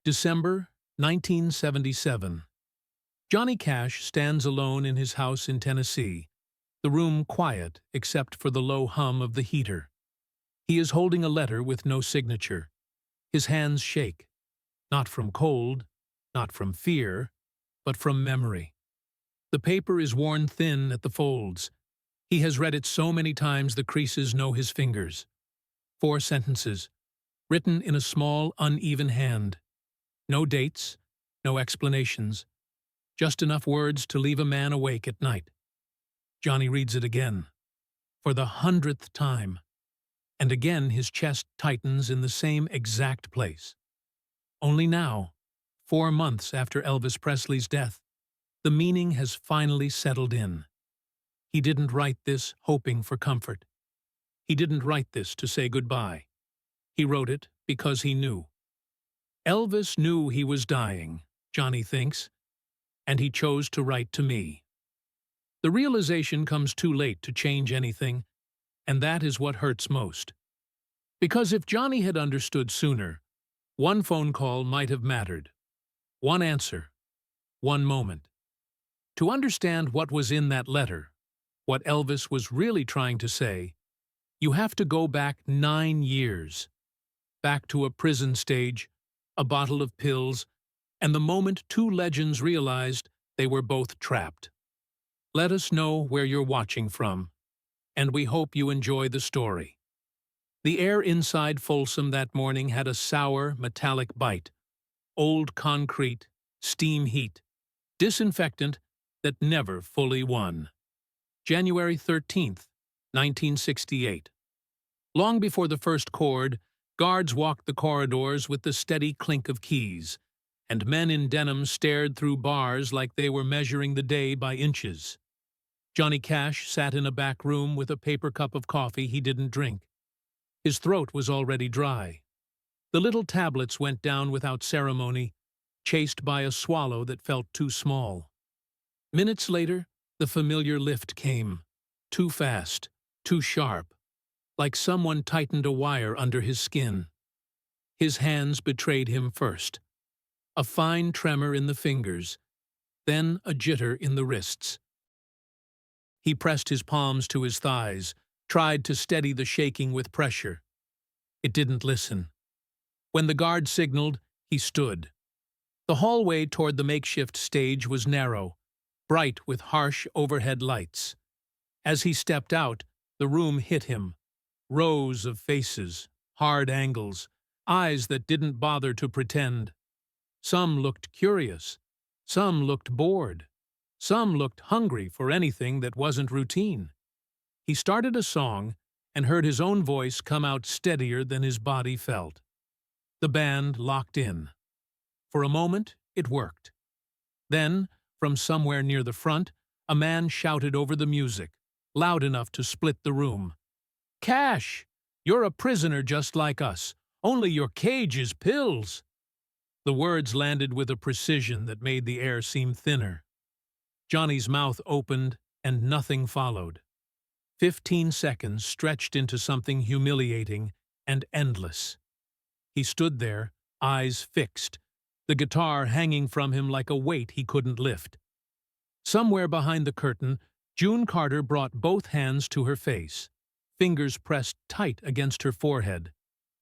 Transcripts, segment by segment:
December 1977. Johnny Cash stands alone in his house in Tennessee, the room quiet except for the low hum of the heater. He is holding a letter with no signature. His hands shake, not from cold, not from fear, but from memory. The paper is worn thin at the folds. He has read it so many times the creases know his fingers. 4 sentences, written in a small, uneven hand. No dates, no explanations, just enough words to leave a man awake at night. Johnny reads it again, for the 100th time, and again his chest tightens in the same exact place. Only now, 4 months after Elvis Presley's death, the meaning has finally settled in. He didn't write this hoping for comfort. He didn't write this to say goodbye. He wrote it because he knew. Elvis knew he was dying, Johnny thinks, and he chose to write to me. The realization comes too late to change anything, and that is what hurts most. Because if Johnny had understood sooner, one phone call might have mattered. One answer, one moment. To understand what was in that letter, what Elvis was really trying to say, you have to go back 9 years. Back to a prison stage, a bottle of pills, and the moment 2 legends realized they were both trapped. Let us know where you're watching from, and we hope you enjoy the story. The air inside Folsom that morning had a sour, metallic bite. Old concrete, steam heat, disinfectant that never fully won. January 13th, 1968. Long before the first chord, guards walked the corridors with the steady clink of keys, and men in denim stared through bars like they were measuring the day by inches. Johnny Cash sat in a back room with a paper cup of coffee he didn't drink. His throat was already dry. The little tablets went down without ceremony, chased by a swallow that felt too small. Minutes later, the familiar lift came, too fast, too sharp, like someone tightened a wire under his skin. His hands betrayed him first. A fine tremor in the fingers, then a jitter in the wrists. He pressed his palms to his thighs, tried to steady the shaking with pressure. It didn't listen. When the guard signaled, he stood. The hallway toward the makeshift stage was narrow, bright with harsh overhead lights. As he stepped out, the room hit him. Rows of faces, hard angles, eyes that didn't bother to pretend. Some looked curious, some looked bored, some looked hungry for anything that wasn't routine. He started a song and heard his own voice come out steadier than his body felt. The band locked in. For a moment, it worked. Then, from somewhere near the front, a man shouted over the music, loud enough to split the room. "Cash! You're a prisoner just like us, only your cage is pills!" The words landed with a precision that made the air seem thinner. Johnny's mouth opened, and nothing followed. 15 seconds stretched into something humiliating and endless. He stood there, eyes fixed, the guitar hanging from him like a weight he couldn't lift. Somewhere behind the curtain, June Carter brought both hands to her face, fingers pressed tight against her forehead,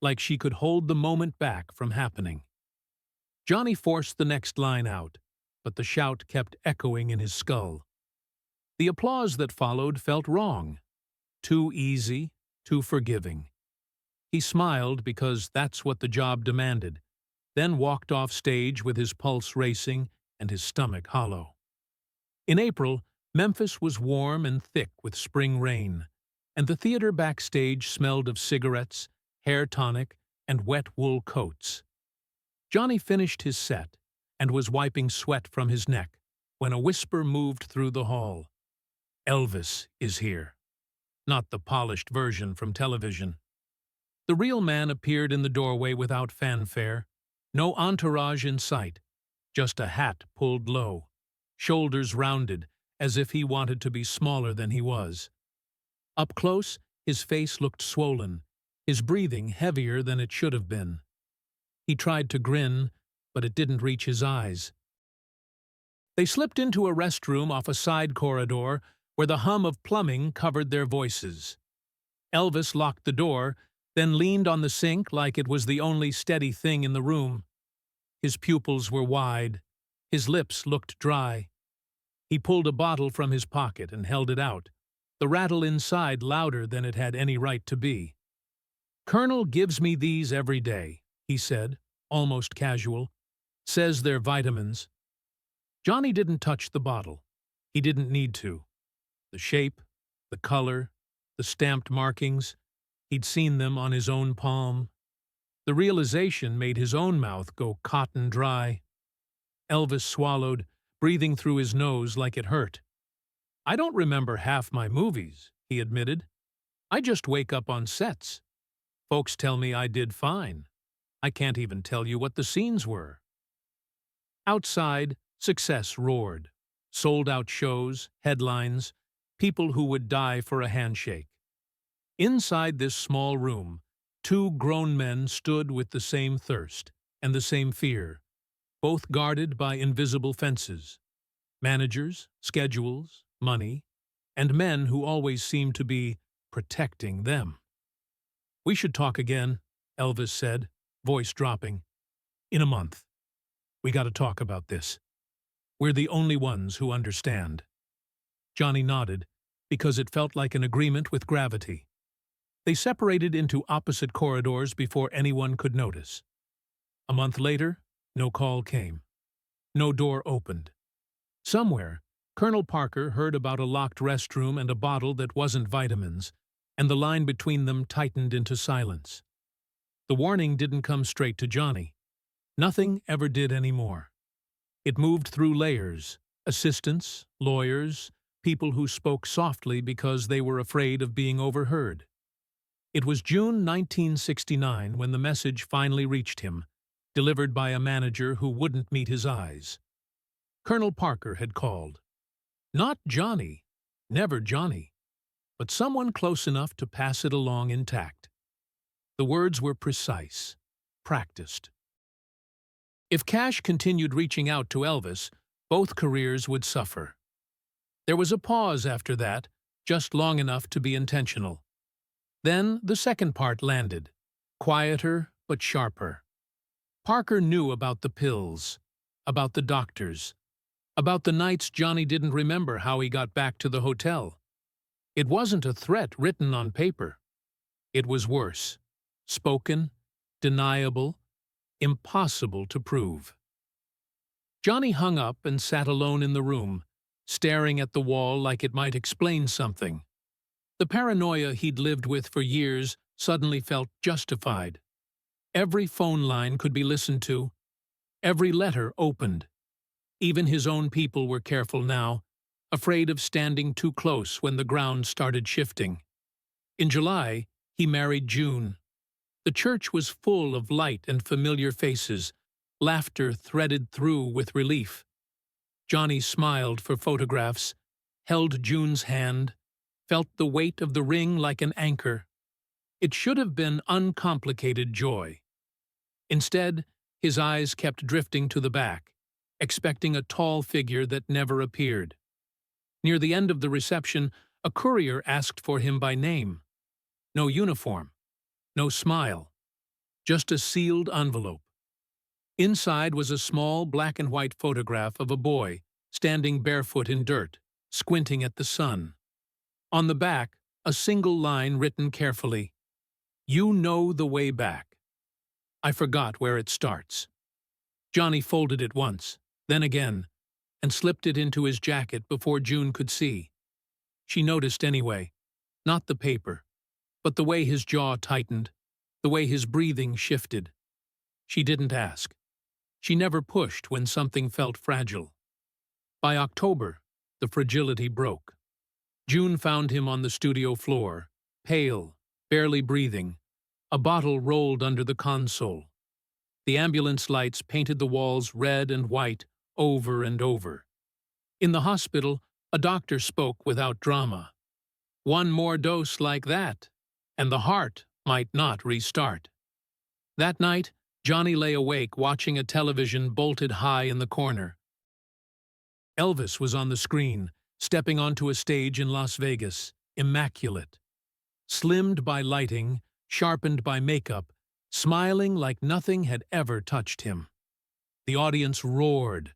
like she could hold the moment back from happening. Johnny forced the next line out, but the shout kept echoing in his skull. The applause that followed felt wrong. Too easy, too forgiving. He smiled because that's what the job demanded, then walked off stage with his pulse racing and his stomach hollow. In April, Memphis was warm and thick with spring rain, and the theater backstage smelled of cigarettes, hair tonic, and wet wool coats. Johnny finished his set and was wiping sweat from his neck when a whisper moved through the hall. Elvis is here. Not the polished version from television. The real man appeared in the doorway without fanfare, no entourage in sight, just a hat pulled low, shoulders rounded as if he wanted to be smaller than he was. Up close, his face looked swollen, his breathing heavier than it should have been. He tried to grin, but it didn't reach his eyes. They slipped into a restroom off a side corridor where the hum of plumbing covered their voices. Elvis locked the door, then leaned on the sink like it was the only steady thing in the room. His pupils were wide. His lips looked dry. He pulled a bottle from his pocket and held it out, the rattle inside louder than it had any right to be. "Colonel gives me these every day," he said, almost casual. "Says they're vitamins." Johnny didn't touch the bottle. He didn't need to. The shape, the color, the stamped markings, he'd seen them on his own palm. The realization made his own mouth go cotton dry. Elvis swallowed, breathing through his nose like it hurt. "I don't remember half my movies," he admitted. "I just wake up on sets. Folks tell me I did fine. I can't even tell you what the scenes were." Outside, success roared. Sold-out shows, headlines, people who would die for a handshake. Inside this small room, two grown men stood with the same thirst and the same fear, both guarded by invisible fences. Managers, schedules, money, and men who always seemed to be protecting them. "We should talk again," Elvis said, voice dropping. "In a month. We got to talk about this. We're the only ones who understand." Johnny nodded, because it felt like an agreement with gravity. They separated into opposite corridors before anyone could notice. A month later, no call came. No door opened. Somewhere, Colonel Parker heard about a locked restroom and a bottle that wasn't vitamins, and the line between them tightened into silence. The warning didn't come straight to Johnny. Nothing ever did anymore. It moved through layers, assistants, lawyers, people who spoke softly because they were afraid of being overheard. It was June 1969 when the message finally reached him, delivered by a manager who wouldn't meet his eyes. Colonel Parker had called. Not Johnny, never Johnny, but someone close enough to pass it along intact. The words were precise, practiced. If Cash continued reaching out to Elvis, both careers would suffer. There was a pause after that, just long enough to be intentional. Then the second part landed, quieter but sharper. Parker knew about the pills, about the doctors, about the nights Johnny didn't remember how he got back to the hotel. It wasn't a threat written on paper. It was worse, spoken, deniable, impossible to prove. Johnny hung up and sat alone in the room, staring at the wall like it might explain something. The paranoia he'd lived with for years suddenly felt justified. Every phone line could be listened to, every letter opened. Even his own people were careful now, afraid of standing too close when the ground started shifting. In July, he married June. The church was full of light and familiar faces, laughter threaded through with relief. Johnny smiled for photographs, held June's hand, felt the weight of the ring like an anchor. It should have been uncomplicated joy. Instead, his eyes kept drifting to the back, expecting a tall figure that never appeared. Near the end of the reception, a courier asked for him by name. No uniform, no smile, just a sealed envelope. Inside was a small black and white photograph of a boy standing barefoot in dirt, squinting at the sun. On the back, a single line written carefully, "You know the way back." I forgot where it starts. Johnny folded it once, then again, and slipped it into his jacket before June could see. She noticed anyway, not the paper, but the way his jaw tightened, the way his breathing shifted. She didn't ask. She never pushed when something felt fragile. By October, the fragility broke. June found him on the studio floor, pale, barely breathing, a bottle rolled under the console. The ambulance lights painted the walls red and white over and over. In the hospital, a doctor spoke without drama. One more dose like that, and the heart might not restart. That night, Johnny lay awake watching a television bolted high in the corner. Elvis was on the screen, stepping onto a stage in Las Vegas, immaculate. Slimmed by lighting, sharpened by makeup, smiling like nothing had ever touched him. The audience roared.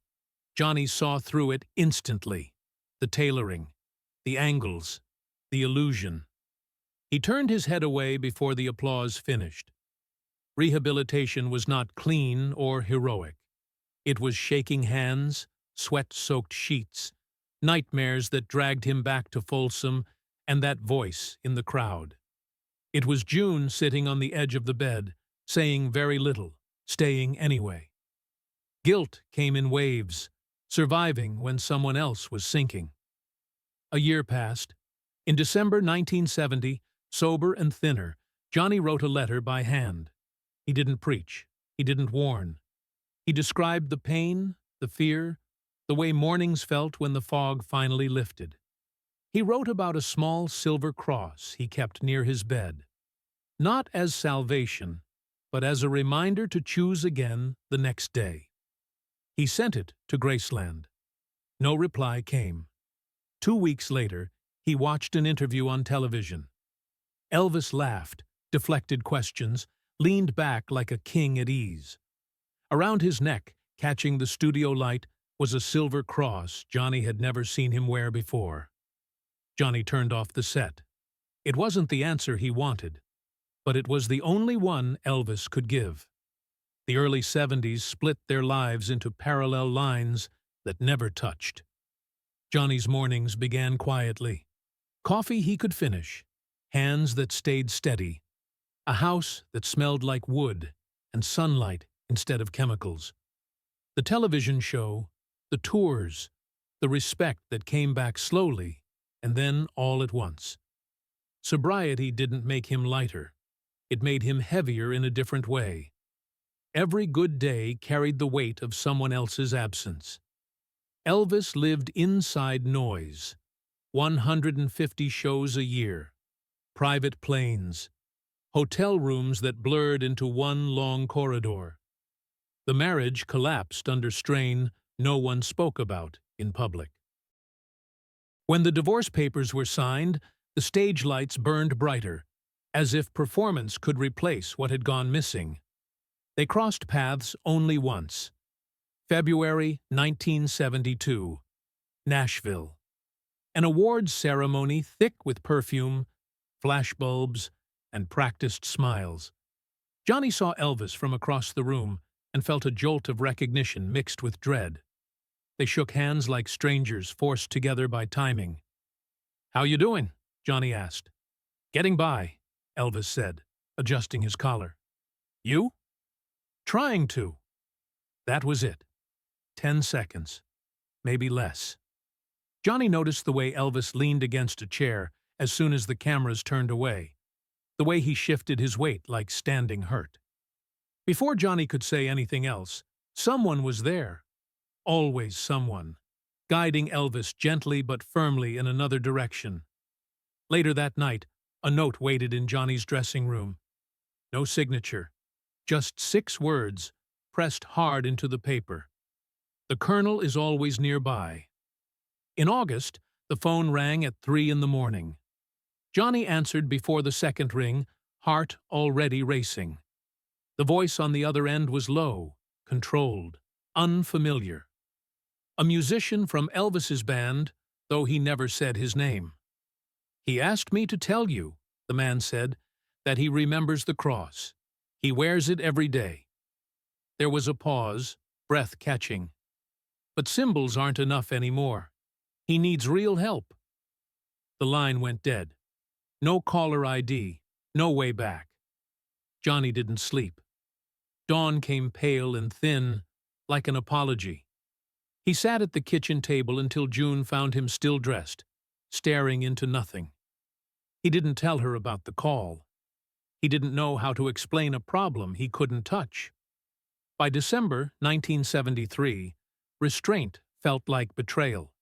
Johnny saw through it instantly. The tailoring, the angles, the illusion. He turned his head away before the applause finished. Rehabilitation was not clean or heroic. It was shaking hands, sweat-soaked sheets, nightmares that dragged him back to Folsom, and that voice in the crowd. It was June sitting on the edge of the bed, saying very little, staying anyway. Guilt came in waves, surviving when someone else was sinking. A year passed. In December 1970, sober and thinner, Johnny wrote a letter by hand. He didn't preach. He didn't warn. He described the pain, the fear, the way mornings felt when the fog finally lifted. He wrote about a small silver cross he kept near his bed, not as salvation, but as a reminder to choose again the next day. He sent it to Graceland. No reply came. 2 weeks later, he watched an interview on television. Elvis laughed, deflected questions, leaned back like a king at ease. Around his neck, catching the studio light, was a silver cross Johnny had never seen him wear before. Johnny turned off the set. It wasn't the answer he wanted, but it was the only one Elvis could give. The early 70s split their lives into parallel lines that never touched. Johnny's mornings began quietly. Coffee he could finish, hands that stayed steady, a house that smelled like wood and sunlight instead of chemicals. The television show, the tours, the respect that came back slowly and then all at once. Sobriety didn't make him lighter. It made him heavier in a different way. Every good day carried the weight of someone else's absence. Elvis lived inside noise. 150 shows a year. Private planes. Hotel rooms that blurred into one long corridor. The marriage collapsed under strain no one spoke about in public. When the divorce papers were signed, the stage lights burned brighter, as if performance could replace what had gone missing. They crossed paths only once. February 1972, Nashville. An awards ceremony thick with perfume, flashbulbs, and practiced smiles. Johnny saw Elvis from across the room and felt a jolt of recognition mixed with dread. They shook hands like strangers forced together by timing. "How you doing?" Johnny asked. "Getting by," Elvis said, adjusting his collar. "You?" "Trying to." That was it. 10 seconds. Maybe less. Johnny noticed the way Elvis leaned against a chair as soon as the cameras turned away, the way he shifted his weight like standing hurt. Before Johnny could say anything else, someone was there. Always someone, guiding Elvis gently but firmly in another direction. Later that night, a note waited in Johnny's dressing room. No signature, just 6 words, pressed hard into the paper. "The Colonel is always nearby." In August, the phone rang at 3 in the morning. Johnny answered before the second ring, heart already racing. The voice on the other end was low, controlled, unfamiliar. A musician from Elvis's band, though he never said his name. "He asked me to tell you," the man said, "that he remembers the cross. He wears it every day." There was a pause, breath catching. "But symbols aren't enough anymore. He needs real help." The line went dead. No caller ID, no way back. Johnny didn't sleep. Dawn came pale and thin, like an apology. He sat at the kitchen table until June found him still dressed, staring into nothing. He didn't tell her about the call. He didn't know how to explain a problem he couldn't touch. By December 1973, restraint felt like betrayal.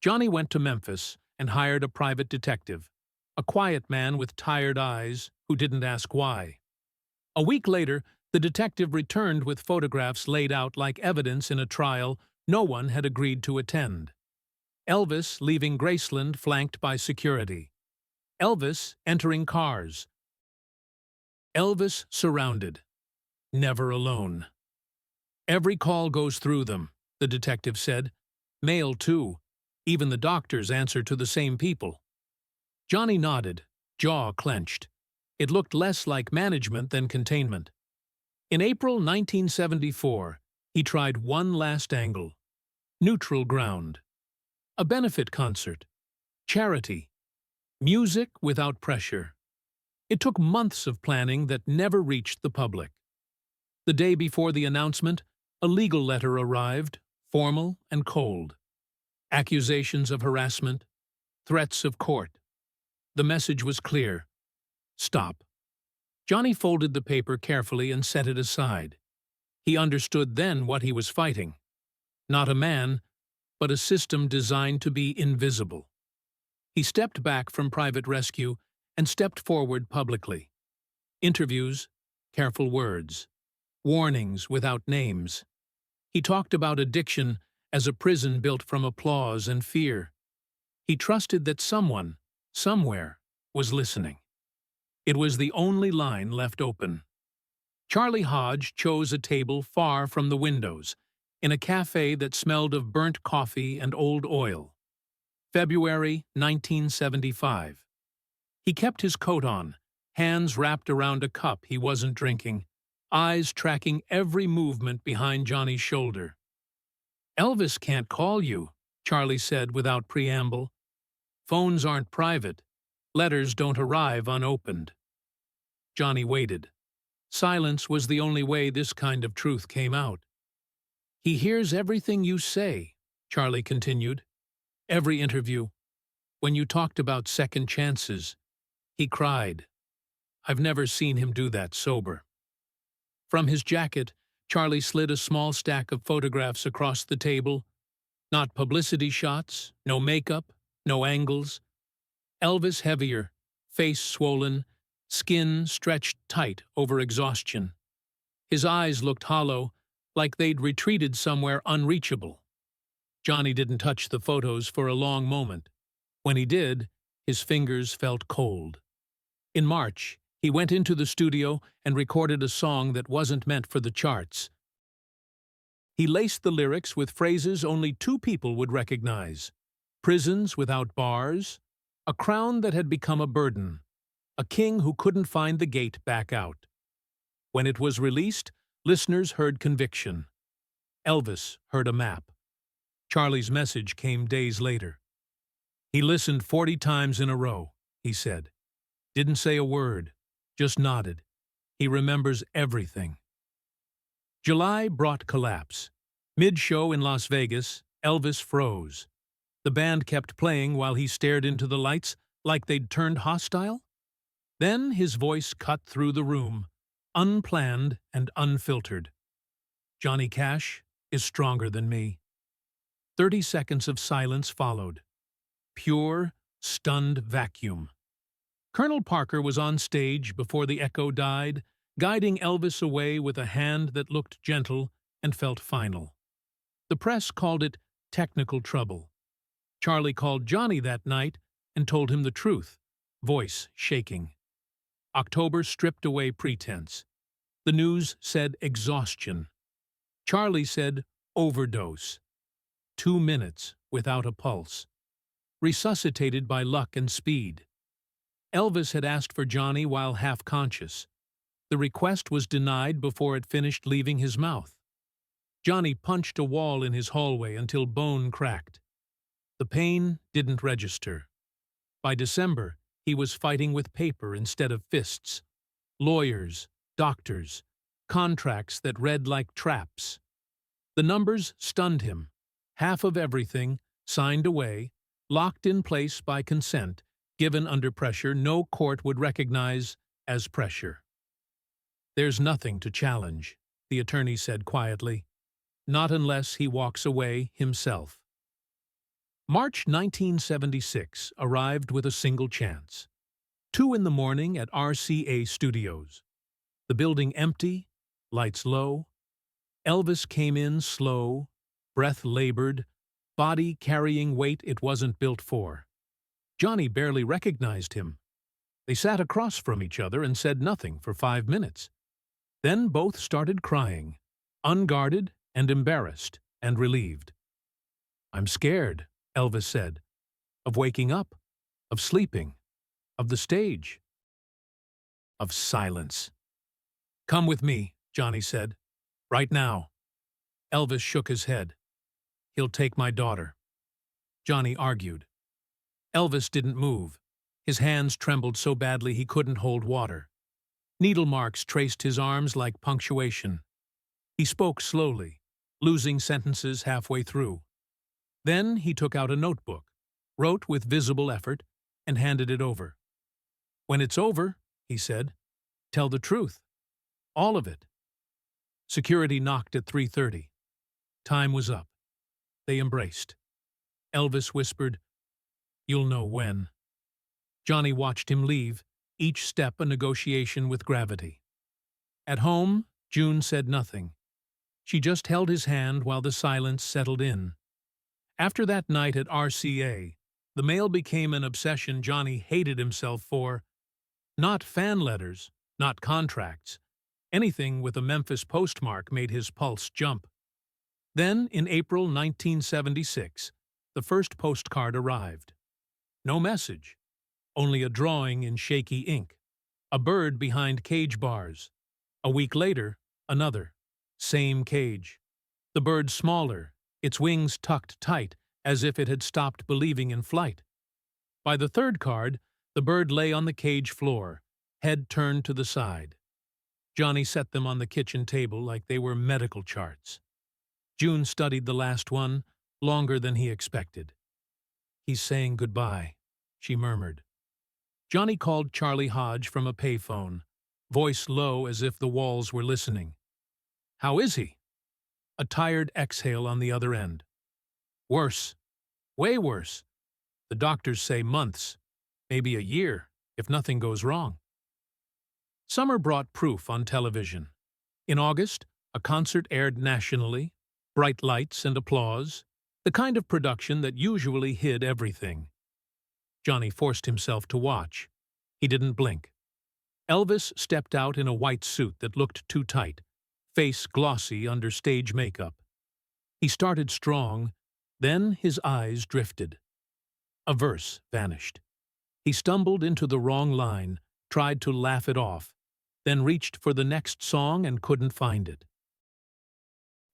Johnny went to Memphis and hired a private detective, a quiet man with tired eyes who didn't ask why. A week later, The detective returned with photographs laid out like evidence in a trial no one had agreed to attend. Elvis leaving Graceland flanked by security. Elvis entering cars. Elvis surrounded. Never alone. Every call goes through them, the detective said. Mail, too. Even the doctors answer to the same people. Johnny nodded, jaw clenched. It looked less like management than containment. In April 1974, he tried one last angle. Neutral ground. A benefit concert. Charity. Music without pressure. It took months of planning that never reached the public. The day before the announcement, a legal letter arrived, formal and cold. Accusations of harassment, threats of court. The message was clear. Stop. Johnny folded the paper carefully and set it aside. He understood then what he was fighting. Not a man, but a system designed to be invisible. He stepped back from private rescue and stepped forward publicly. Interviews, careful words. Warnings without names. He talked about addiction as a prison built from applause and fear. He trusted that someone, somewhere, was listening. It was the only line left open. Charlie Hodge chose a table far from the windows, in a cafe that smelled of burnt coffee and old oil. February 1975. He kept his coat on, hands wrapped around a cup he wasn't drinking, eyes tracking every movement behind Johnny's shoulder. Elvis can't call you, Charlie said without preamble. Phones aren't private. Letters don't arrive unopened. Johnny waited. Silence was the only way this kind of truth came out. He hears everything you say, Charlie continued. Every interview. When you talked about second chances, he cried. I've never seen him do that sober. From his jacket, Charlie slid a small stack of photographs across the table. Not publicity shots, no makeup, no angles. Elvis heavier, face swollen, skin stretched tight over exhaustion. His eyes looked hollow, like they'd retreated somewhere unreachable. Johnny didn't touch the photos for a long moment. When he did, his fingers felt cold. In March, he went into the studio and recorded a song that wasn't meant for the charts. He laced the lyrics with phrases only two people would recognize. Prisons without bars, a crown that had become a burden, a king who couldn't find the gate back out. When it was released, listeners heard conviction. Elvis heard a map. Charlie's message came days later. He listened 40 times in a row, he said. Didn't say a word, just nodded. He remembers everything. July brought collapse. Mid-show in Las Vegas, Elvis froze. The band kept playing while he stared into the lights like they'd turned hostile. Then his voice cut through the room, unplanned and unfiltered. Johnny Cash is stronger than me. 30 seconds of silence followed. Pure, stunned vacuum. Colonel Parker was on stage before the echo died, guiding Elvis away with a hand that looked gentle and felt final. The press called it technical trouble. Charlie called Johnny that night and told him the truth, voice shaking. October stripped away pretense. The news said exhaustion. Charlie said overdose. 2 minutes without a pulse. Resuscitated by luck and speed. Elvis had asked for Johnny while half-conscious. The request was denied before it finished leaving his mouth. Johnny punched a wall in his hallway until bone cracked. The pain didn't register. By December, he was fighting with paper instead of fists. Lawyers, doctors, contracts that read like traps. The numbers stunned him. Half of everything, signed away, locked in place by consent, given under pressure no court would recognize as pressure. There's nothing to challenge, the attorney said quietly. Not unless he walks away himself. March 1976 arrived with a single chance. 2 in the morning at RCA Studios. The building empty, lights low. Elvis came in slow, breath labored, body carrying weight it wasn't built for. Johnny barely recognized him. They sat across from each other and said nothing for 5 minutes. Then both started crying, unguarded and embarrassed and relieved. "I'm scared," Elvis said, "of waking up, of sleeping, of the stage, of silence." "Come with me," Johnny said. "Right now." Elvis shook his head. "He'll take my daughter." Johnny argued. Elvis didn't move. His hands trembled so badly he couldn't hold water. Needle marks traced his arms like punctuation. He spoke slowly, losing sentences halfway through. Then he took out a notebook, wrote with visible effort, and handed it over. "When it's over," he said, "tell the truth. All of it." Security knocked at 3:30. Time was up. They embraced. Elvis whispered, "You'll know when." Johnny watched him leave, each step a negotiation with gravity. At home, June said nothing. She just held his hand while the silence settled in. After that night at RCA, the mail became an obsession Johnny hated himself for. Not fan letters, not contracts. Anything with a Memphis postmark made his pulse jump. Then, in April 1976, the first postcard arrived. No message, only a drawing in shaky ink. A bird behind cage bars. A week later, another. Same cage. The bird smaller, its wings tucked tight, as if it had stopped believing in flight. By the third card, the bird lay on the cage floor, head turned to the side. Johnny set them on the kitchen table like they were medical charts. June studied the last one, longer than he expected. "He's saying goodbye," she murmured. Johnny called Charlie Hodge from a payphone, voice low as if the walls were listening. "How is he?" A tired exhale on the other end. "Worse. Way worse. The doctors say months, maybe a year, if nothing goes wrong." Summer brought proof on television. In August, a concert aired nationally, bright lights and applause, the kind of production that usually hid everything. Johnny forced himself to watch. He didn't blink. Elvis stepped out in a white suit that looked too tight, face glossy under stage makeup. He started strong, then his eyes drifted. A verse vanished. He stumbled into the wrong line, tried to laugh it off, then reached for the next song and couldn't find it.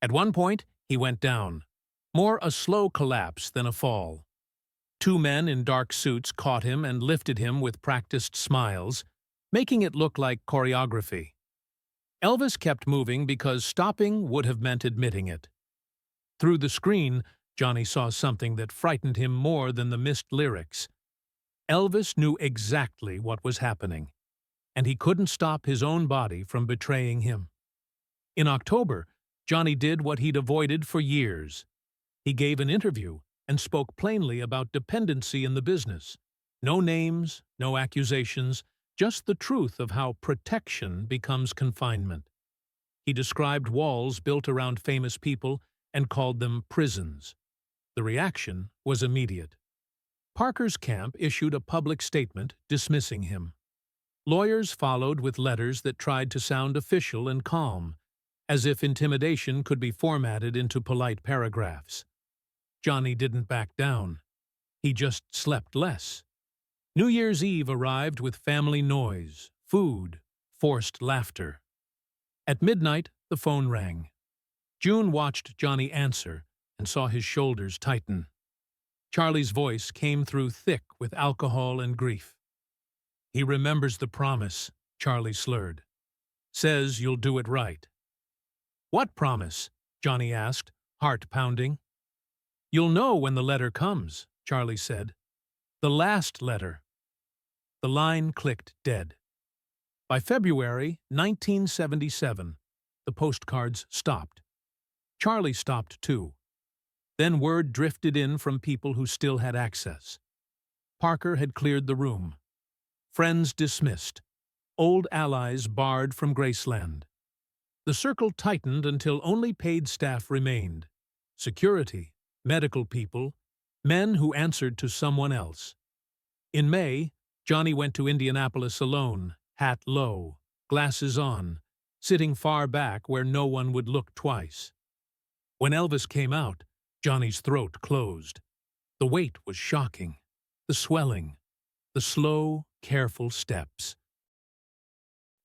At one point, he went down, more a slow collapse than a fall. Two men in dark suits caught him and lifted him with practiced smiles, making it look like choreography. Elvis kept moving because stopping would have meant admitting it. Through the screen, Johnny saw something that frightened him more than the missed lyrics. Elvis knew exactly what was happening, and he couldn't stop his own body from betraying him. In October, Johnny did what he'd avoided for years. He gave an interview and spoke plainly about dependency in the business. No names, no accusations, just the truth of how protection becomes confinement. He described walls built around famous people and called them prisons. The reaction was immediate. Parker's camp issued a public statement dismissing him. Lawyers followed with letters that tried to sound official and calm, as if intimidation could be formatted into polite paragraphs. Johnny didn't back down. He just slept less. New Year's Eve arrived with family noise, food, forced laughter. At midnight, the phone rang. June watched Johnny answer and saw his shoulders tighten. Charlie's voice came through thick with alcohol and grief. "He remembers the promise," Charlie slurred. "Says you'll do it right." "What promise?" Johnny asked, heart pounding. "You'll know when the letter comes," Charlie said. "The last letter." The line clicked dead. By February 1977, the postcards stopped. Charlie stopped too. Then word drifted in from people who still had access. Parker had cleared the room. Friends dismissed. Old allies barred from Graceland. The circle tightened until only paid staff remained. Security, medical people, men who answered to someone else. In May, Johnny went to Indianapolis alone, hat low, glasses on, sitting far back where no one would look twice. When Elvis came out, Johnny's throat closed. The weight was shocking, the swelling, the slow, careful steps.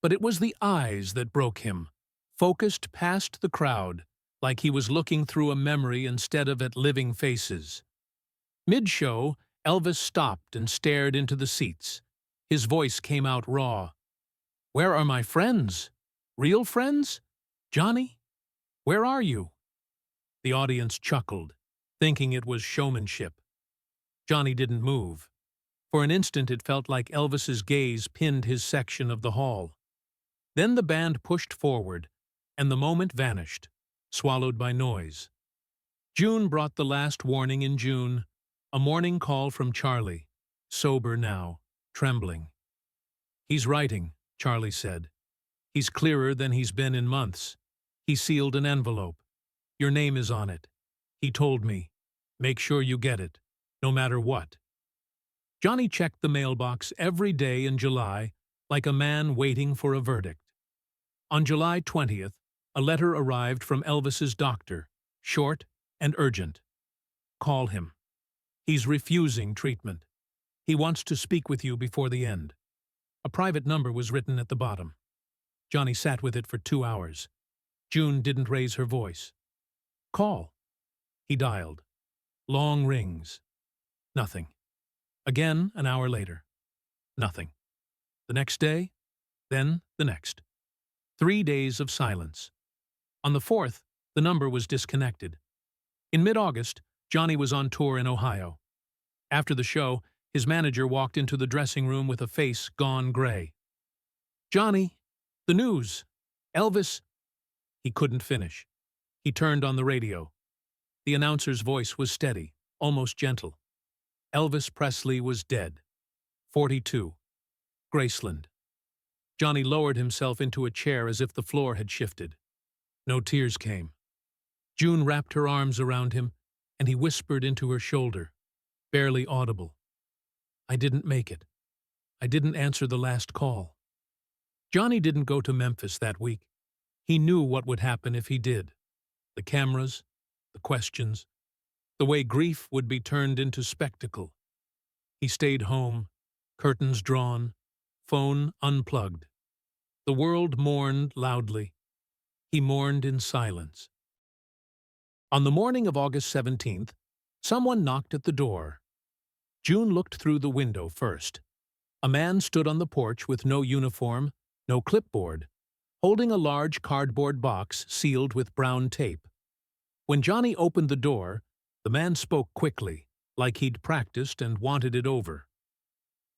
But it was the eyes that broke him, focused past the crowd, like he was looking through a memory instead of at living faces. Mid-show, Elvis stopped and stared into the seats. His voice came out raw. "Where are my friends? Real friends? Johnny? Where are you?" The audience chuckled, thinking it was showmanship. Johnny didn't move. For an instant it felt like Elvis's gaze pinned his section of the hall. Then the band pushed forward, and the moment vanished, swallowed by noise. June brought the last warning in June, a morning call from Charlie, sober now, trembling. "He's writing," Charlie said. "He's clearer than he's been in months. He sealed an envelope. Your name is on it. He told me. Make sure you get it, no matter what." Johnny checked the mailbox every day in July, like a man waiting for a verdict. On July 20th, a letter arrived from Elvis's doctor, short and urgent. "Call him. He's refusing treatment. He wants to speak with you before the end." A private number was written at the bottom. Johnny sat with it for 2 hours. June didn't raise her voice. "Call." He dialed. Long rings. Nothing. Again, an hour later. Nothing. The next day, then the next. 3 days of silence. On the 4th, the number was disconnected. In mid-August, Johnny was on tour in Ohio. After the show, his manager walked into the dressing room with a face gone gray. "Johnny, the news. Elvis—" He couldn't finish. He turned on the radio. The announcer's voice was steady, almost gentle. Elvis Presley was dead. 42. Graceland. Johnny lowered himself into a chair as if the floor had shifted. No tears came. June wrapped her arms around him, and he whispered into her shoulder, barely audible. "I didn't make it. I didn't answer the last call." Johnny didn't go to Memphis that week. He knew what would happen if he did. The cameras, the questions, the way grief would be turned into spectacle. He stayed home, curtains drawn, phone unplugged. The world mourned loudly. He mourned in silence. On the morning of August 17th, someone knocked at the door. June looked through the window first. A man stood on the porch with no uniform, no clipboard, holding a large cardboard box sealed with brown tape. When Johnny opened the door, the man spoke quickly, like he'd practiced and wanted it over.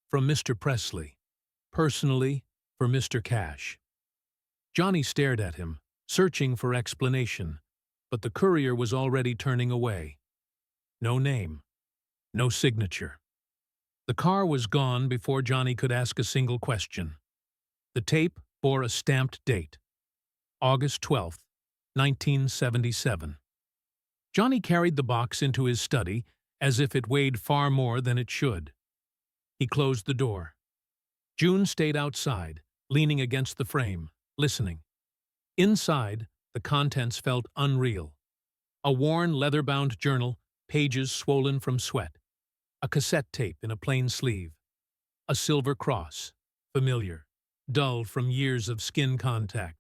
"From Mr. Presley. Personally, for Mr. Cash." Johnny stared at him, searching for explanation, but the courier was already turning away. No name. No signature. The car was gone before Johnny could ask a single question. The tape bore a stamped date. August 12th, 1977. Johnny carried the box into his study as if it weighed far more than it should. He closed the door. June stayed outside, leaning against the frame, listening. Inside, the contents felt unreal. A worn leather-bound journal, pages swollen from sweat. A cassette tape in a plain sleeve. A silver cross, familiar, dull from years of skin contact.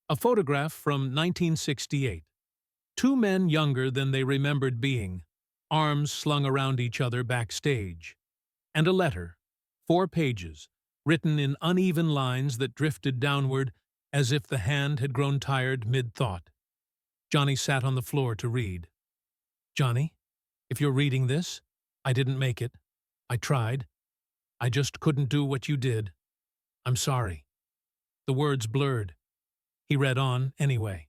A photograph from 1968. 2 men younger than they remembered being, arms slung around each other backstage. And a letter, 4 pages, written in uneven lines that drifted downward as if the hand had grown tired mid-thought. Johnny sat on the floor to read. "Johnny, if you're reading this, I didn't make it. I tried. I just couldn't do what you did. I'm sorry." The words blurred. He read on anyway.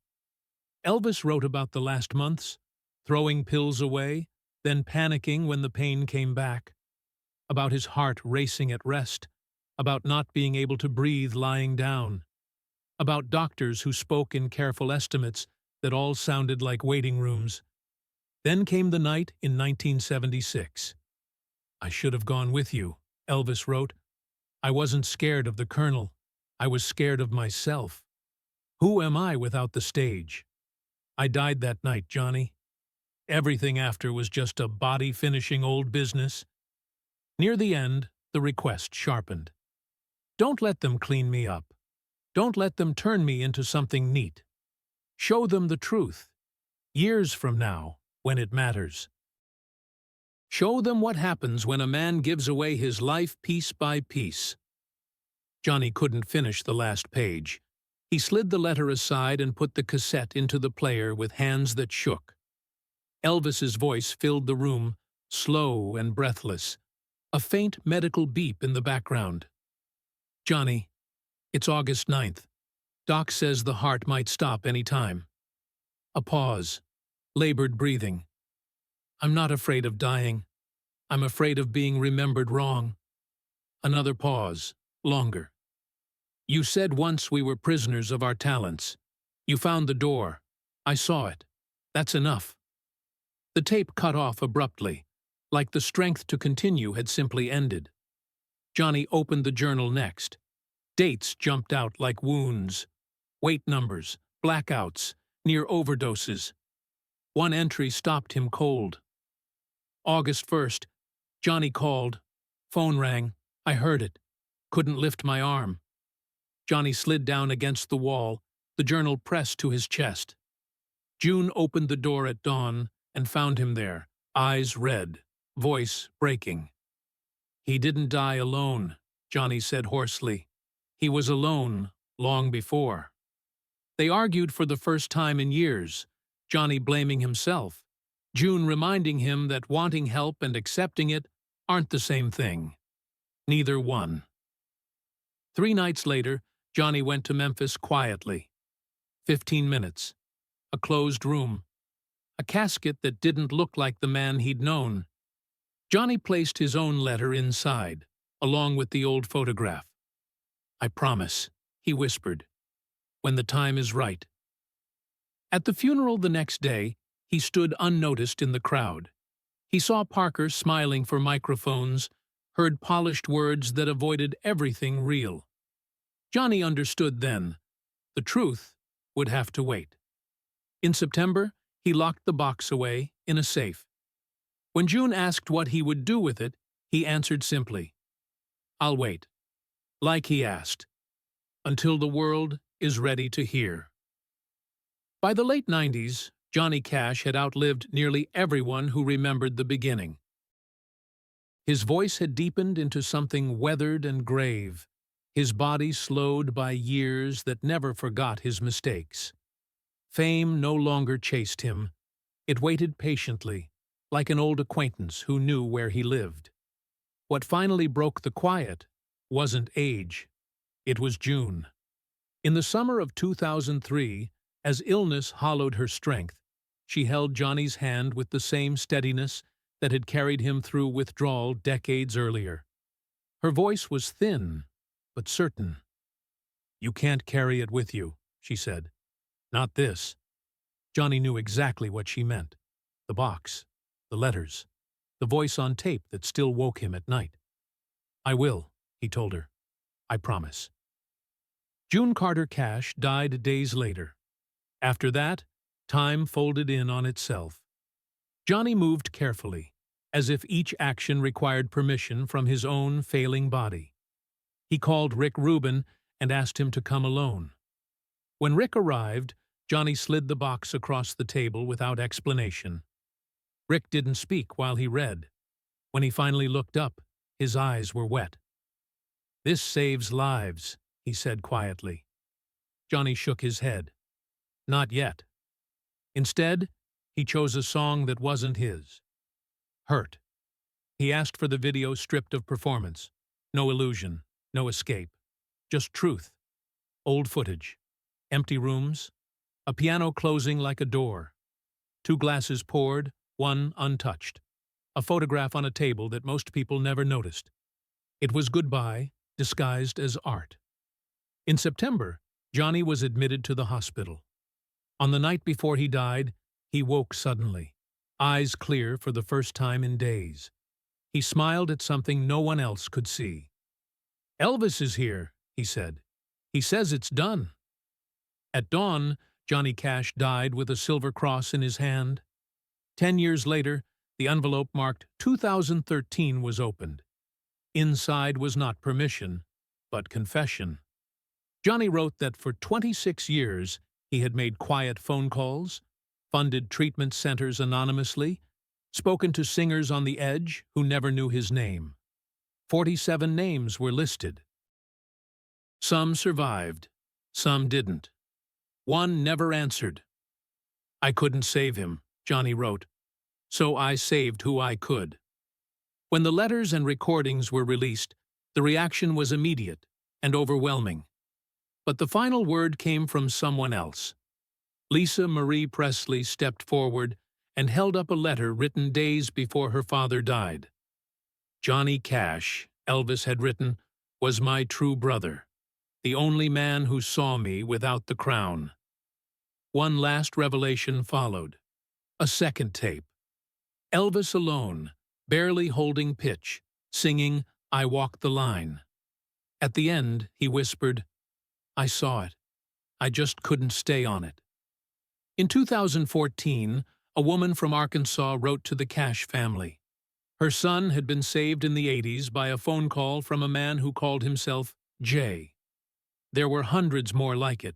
Elvis wrote about the last months, throwing pills away, then panicking when the pain came back. About his heart racing at rest, about not being able to breathe lying down. about doctors who spoke in careful estimates that all sounded like waiting rooms. Then came the night in 1976. "I should have gone with you," Elvis wrote. "I wasn't scared of the Colonel. I was scared of myself. Who am I without the stage? I died that night, Johnny. Everything after was just a body-finishing old business." Near the end, the request sharpened. "Don't let them clean me up. Don't let them turn me into something neat. Show them the truth. Years from now, when it matters. Show them what happens when a man gives away his life piece by piece." Johnny couldn't finish the last page. He slid the letter aside and put the cassette into the player with hands that shook. Elvis's voice filled the room, slow and breathless, a faint medical beep in the background. "Johnny, it's August 9th. Doc says the heart might stop any time." A pause, labored breathing. "I'm not afraid of dying. I'm afraid of being remembered wrong." Another pause, longer. "You said once we were prisoners of our talents. You found the door. I saw it. That's enough." The tape cut off abruptly, like the strength to continue had simply ended. Johnny opened the journal next. Dates jumped out like wounds. Weight numbers, blackouts, near overdoses. One entry stopped him cold. August 1st, Johnny called. Phone rang. I heard it. Couldn't lift my arm. Johnny slid down against the wall, the journal pressed to his chest. June opened the door at dawn and found him there, eyes red, voice breaking. "He didn't die alone," Johnny said hoarsely. "He was alone long before." They argued for the first time in years, Johnny blaming himself, June reminding him that wanting help and accepting it aren't the same thing. Neither one. 3 nights later, Johnny went to Memphis quietly. 15 minutes. A closed room. A casket that didn't look like the man he'd known. Johnny placed his own letter inside, along with the old photograph. "I promise," he whispered, "when the time is right." At the funeral the next day, he stood unnoticed in the crowd. He saw Parker smiling for microphones, heard polished words that avoided everything real. Johnny understood then. The truth would have to wait. In September, he locked the box away in a safe. When June asked what he would do with it, he answered simply, "I'll wait." Like he asked, until the world is ready to hear. By the late 90s, Johnny Cash had outlived nearly everyone who remembered the beginning. His voice had deepened into something weathered and grave, his body slowed by years that never forgot his mistakes. Fame no longer chased him. It waited patiently, like an old acquaintance who knew where he lived. What finally broke the quiet wasn't age. It was June. In the summer of 2003, as illness hollowed her strength, she held Johnny's hand with the same steadiness that had carried him through withdrawal decades earlier. Her voice was thin, but certain. "You can't carry it with you," she said. "Not this." Johnny knew exactly what she meant. The box, the letters, the voice on tape that still woke him at night. "I will," he told her. "I promise." June Carter Cash died days later. After that, time folded in on itself. Johnny moved carefully, as if each action required permission from his own failing body. He called Rick Rubin and asked him to come alone. When Rick arrived, Johnny slid the box across the table without explanation. Rick didn't speak while he read. When he finally looked up, his eyes were wet. "This saves lives," he said quietly. Johnny shook his head. Not yet. Instead, he chose a song that wasn't his. Hurt. He asked for the video stripped of performance. No illusion, no escape. Just truth. Old footage. Empty rooms. A piano closing like a door. 2 glasses poured, 1 untouched. A photograph on a table that most people never noticed. It was goodbye, disguised as art. In September, Johnny was admitted to the hospital. On the night before he died, he woke suddenly, eyes clear for the first time in days. He smiled at something no one else could see. "Elvis is here," he said. "He says it's done." At dawn, Johnny Cash died with a silver cross in his hand. 10 years later, the envelope marked 2013 was opened. Inside was not permission, but confession. Johnny wrote that for 26 years he had made quiet phone calls, funded treatment centers anonymously, spoken to singers on the edge who never knew his name. 47 names were listed. Some survived, some didn't. One never answered. "I couldn't save him," Johnny wrote, "so I saved who I could." When the letters and recordings were released, the reaction was immediate and overwhelming. But the final word came from someone else. Lisa Marie Presley stepped forward and held up a letter written days before her father died. "Johnny Cash," Elvis had written, "was my true brother, the only man who saw me without the crown." One last revelation followed. A second tape. Elvis alone, barely holding pitch, singing "I Walk the Line." At the end, he whispered, "I saw it. I just couldn't stay on it." In 2014, a woman from Arkansas wrote to the Cash family. Her son had been saved in the 80s by a phone call from a man who called himself Jay. There were hundreds more like it.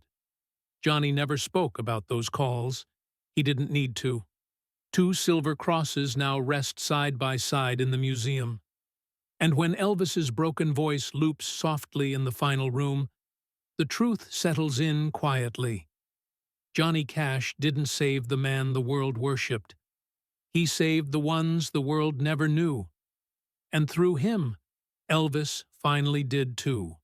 Johnny never spoke about those calls. He didn't need to. 2 silver crosses now rest side by side in the museum. And when Elvis's broken voice loops softly in the final room, the truth settles in quietly. Johnny Cash didn't save the man the world worshipped. He saved the ones the world never knew. And through him, Elvis finally did too.